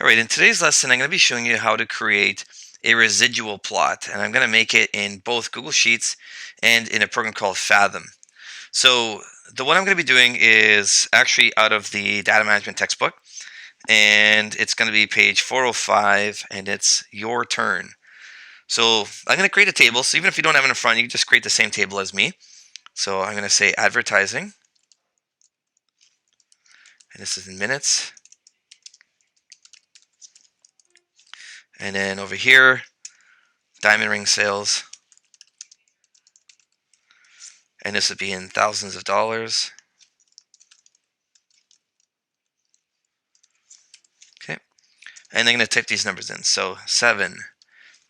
All right, in today's lesson, I'm going to be showing you how to create a residual plot, and I'm going to make it in both Google Sheets and in a program called Fathom. So the one I'm going to be doing is actually out of the data management textbook, and it's going to be page 405, and it's your turn. So I'm going to create a table, so even if you don't have it in front, you can just create the same table as me. So I'm going to say advertising, and this is in minutes. And then over here, diamond ring sales, and this would be in thousands of dollars. Okay, and I'm going to type these numbers in. So 7,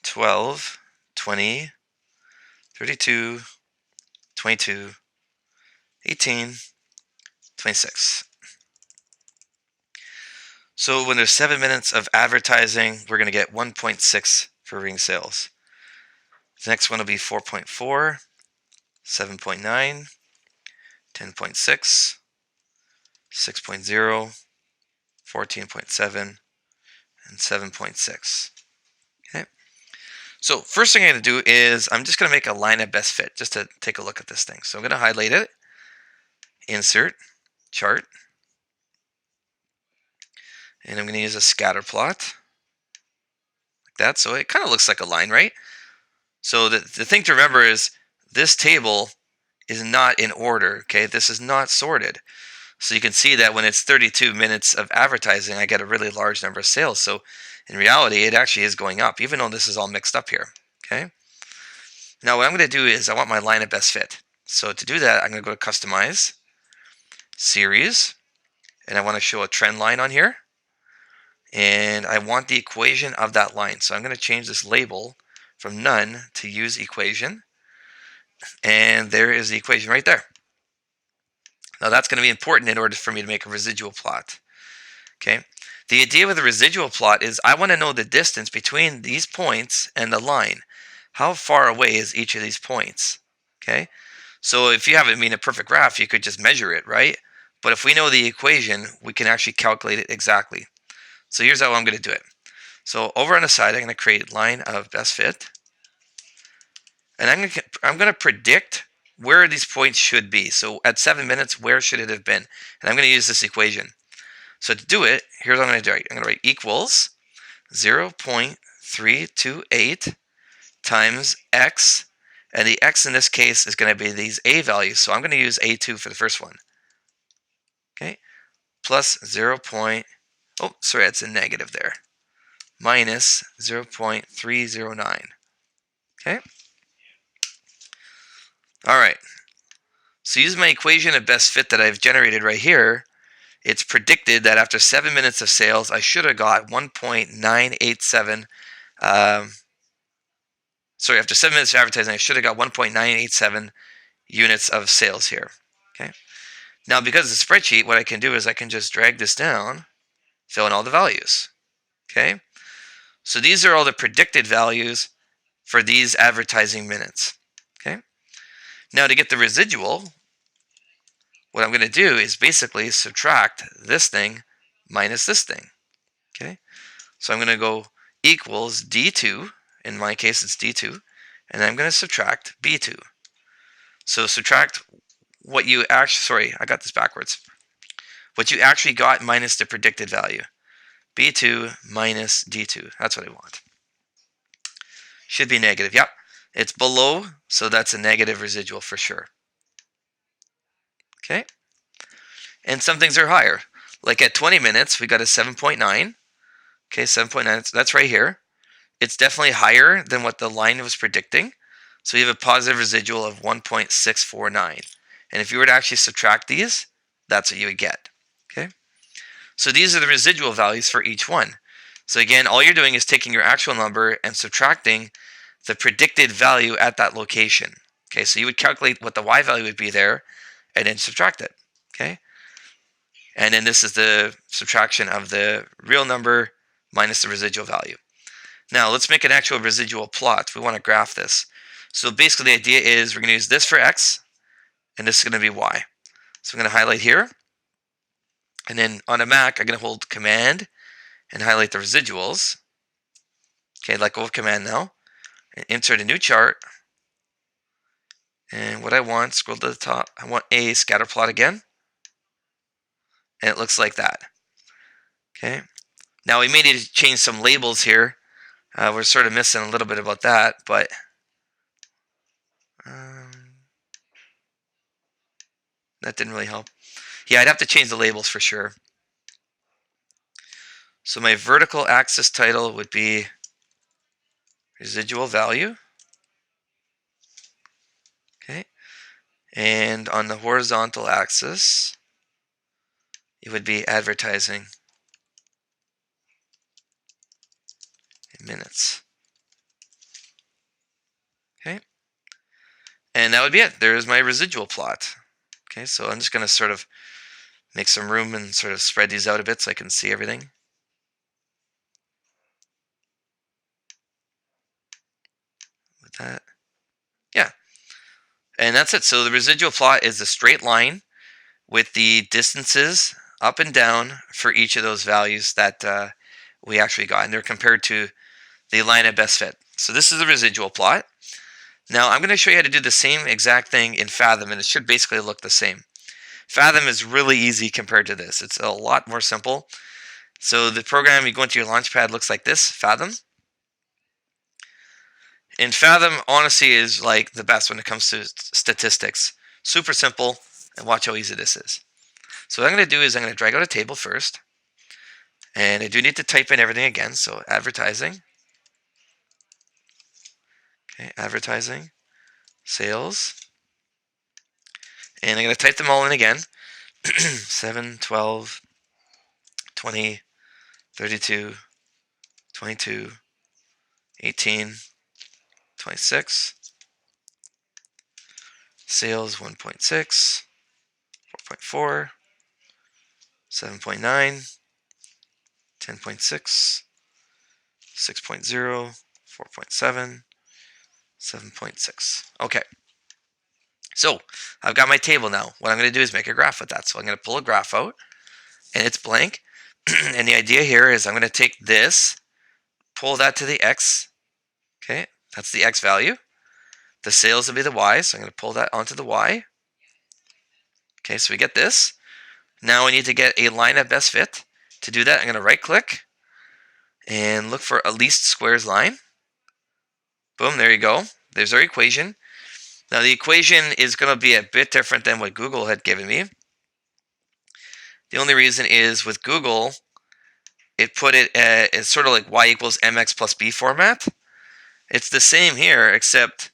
12, 20, 32, 22, 18, 26. So when there's 7 minutes of advertising, we're going to get 1.6 for ring sales. The next one will be 4.4, 7.9, 10.6, 6.0, 14.7, and 7.6. Okay. So first thing I'm going to do is I'm just going to make a line of best fit just to take a look at this thing. So I'm going to highlight it, insert, chart, and I'm going to use a scatter plot like that. So it kind of looks like a line, right? So the thing to remember is this table is not in order, okay? This is not sorted. So you can see that when it's 32 minutes of advertising, I get a really large number of sales. So in reality, it actually is going up, even though this is all mixed up here, okay? Now what I'm going to do is I want my line of best fit. So to do that, I'm going to go to Customize, Series, and I want to show a trend line on here. And I want the equation of that line. So I'm going to change this label from none to use equation. And there is the equation right there. Now that's going to be important in order for me to make a residual plot. Okay. The idea with a residual plot is I want to know the distance between these points and the line. How far away is each of these points? Okay. So if you have a perfect graph, you could just measure it, right? But if we know the equation, we can actually calculate it exactly. So here's how I'm going to do it. So over on the side, I'm going to create line of best fit. And I'm going to predict where these points should be. So at 7 minutes, where should it have been? And I'm going to use this equation. So to do it, here's what I'm going to do. I'm going to write equals 0.328 times x. And the x in this case is going to be these a values. So I'm going to use a2 for the first one. Okay. Plus 0. Oh, sorry, that's a negative there. Minus 0.309. Okay. All right. So using my equation of best fit that I've generated right here, it's predicted that after 7 minutes of sales, I should have got 1.987. After 7 minutes of advertising, I should have got 1.987 units of sales here. Okay. Now, because it's a spreadsheet, what I can do is I can just drag this down, fill in all the values. Okay. So these are all the predicted values for these advertising minutes. Okay. Now to get the residual, what I'm going to do is basically subtract this thing minus this thing. Okay. So I'm going to go equals D2. In my case, it's D2. And I'm going to subtract B2. So subtract what you actually, sorry, I got this backwards. What you actually got minus the predicted value. B2 minus D2. That's what I want. Should be negative. Yep. It's below, so that's a negative residual for sure. Okay. And some things are higher. Like at 20 minutes, we got a 7.9. Okay, 7.9, that's right here. It's definitely higher than what the line was predicting. So you have a positive residual of 1.649. And if you were to actually subtract these, that's what you would get. Okay. So these are the residual values for each one. So again, all you're doing is taking your actual number and subtracting the predicted value at that location. Okay, so you would calculate what the y value would be there and then subtract it. Okay. And then this is the subtraction of the real number minus the residual value. Now let's make an actual residual plot. We want to graph this. So basically the idea is we're going to use this for x and this is going to be y. So I'm going to highlight here. And then on a Mac, I'm going to hold Command and highlight the residuals. Okay, let go of command now, and insert a new chart. And what I want, scroll to the top, I want a scatter plot again. And it looks like that. Okay. Now we may need to change some labels here. We're sort of missing a little bit about that, but that didn't really help. Yeah, I'd have to change the labels for sure. So my vertical axis title would be residual value. Okay. And on the horizontal axis, it would be advertising in minutes. Okay. And that would be it. There's my residual plot. Okay, so I'm just going to sort of make some room and sort of spread these out a bit so I can see everything. With that. Yeah. And that's it. So the residual plot is a straight line with the distances up and down for each of those values that we actually got. And they're compared to the line of best fit. So this is the residual plot. Now I'm going to show you how to do the same exact thing in Fathom, and it should basically look the same. Fathom is really easy compared to this. It's a lot more simple. So the program, you go into your Launchpad, looks like this, Fathom. And Fathom, honestly, is like the best when it comes to statistics. Super simple, and watch how easy this is. So what I'm going to do is I'm going to drag out a table first. And I do need to type in everything again. So advertising. Okay, advertising. Sales. And I'm going to type them all in again. 7, 12, 20, 32, 22, 18, 26. Sales 1.6, 4.4, 7.9, 10.6, 6.0, 4.7, 7.6. Okay. So I've got my table now. What I'm going to do is make a graph with that. So I'm going to pull a graph out, and it's blank. And the idea here is I'm going to take this, pull that to the X. Okay, that's the X value. The sales will be the Y, so I'm going to pull that onto the Y. Okay, so we get this. Now we need to get a line of best fit. To do that, I'm going to right click and look for a least squares line. Boom, there you go. There's our equation. Now the equation is going to be a bit different than what Google had given me. The only reason is with Google, it put it as sort of like y equals mx plus b format. It's the same here, except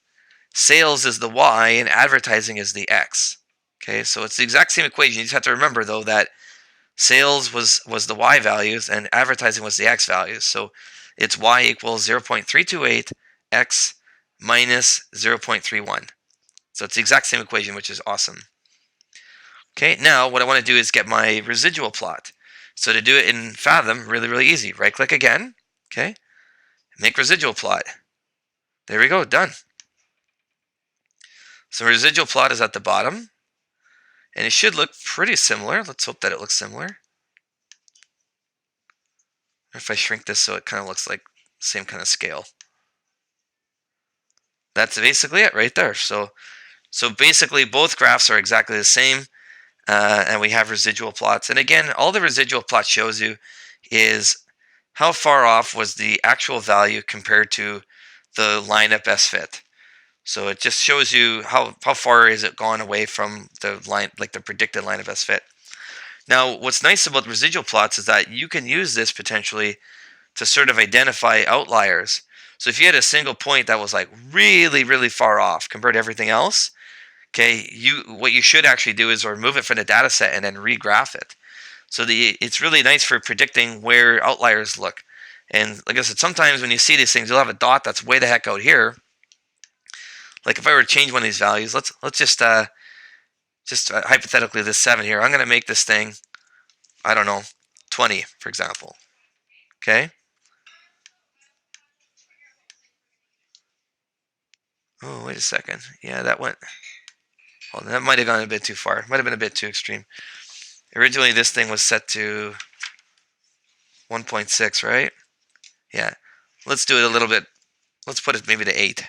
sales is the y and advertising is the x. Okay, so it's the exact same equation. You just have to remember, though, that sales was the y values and advertising was the x values. So it's y equals 0.328 x minus 0.31. So it's the exact same equation, which is awesome. Okay, now what I want to do is get my residual plot. So to do it in Fathom, really, really easy. Right click again. Okay, make residual plot. There we go, done. So residual plot is at the bottom. And it should look pretty similar. Let's hope that it looks similar. If I shrink this so it kind of looks like the same kind of scale. That's basically it right there. So basically both graphs are exactly the same. And we have residual plots. And again, all the residual plot shows you is how far off was the actual value compared to the line of best fit. So it just shows you how far is it gone away from the line, like the predicted line of best fit. Now, what's nice about residual plots is that you can use this potentially to sort of identify outliers. So if you had a single point that was like really, really far off compared to everything else, okay, what you should actually do is remove it from the data set and then regraph it. So it's really nice for predicting where outliers look. And like I said, sometimes when you see these things, you'll have a dot that's way the heck out here. Like if I were to change one of these values, let's just hypothetically this 7 here, I'm going to make this thing, I don't know, 20, for example. Okay? Oh, wait a second. Yeah, that went... Well, that might have gone a bit too far. Might have been a bit too extreme. Originally, this thing was set to 1.6, right? Yeah. Let's do it a little bit. Let's put it maybe to 8.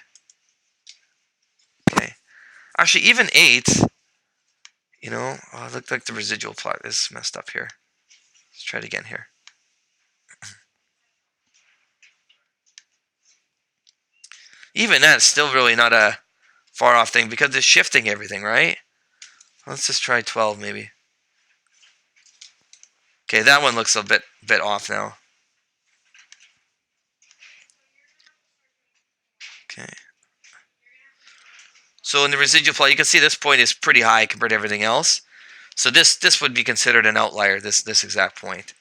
Okay. Actually, even 8, it looked like the residual plot is messed up here. Let's try it again here. Even that's still really not a far off thing because it's shifting everything, right? Let's just try 12 maybe. Okay, that one looks a bit off now. Okay. So in the residual plot, you can see this point is pretty high compared to everything else. So this would be considered an outlier, this exact point.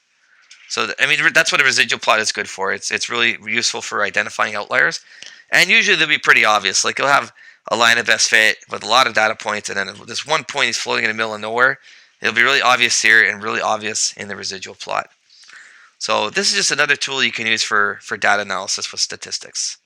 So I mean, that's what a residual plot is good for. It's really useful for identifying outliers, and usually they'll be pretty obvious. Like you'll have a line of best fit with a lot of data points, and then this one point is floating in the middle of nowhere. It'll be really obvious here and really obvious in the residual plot. So this is just another tool you can use for data analysis with statistics.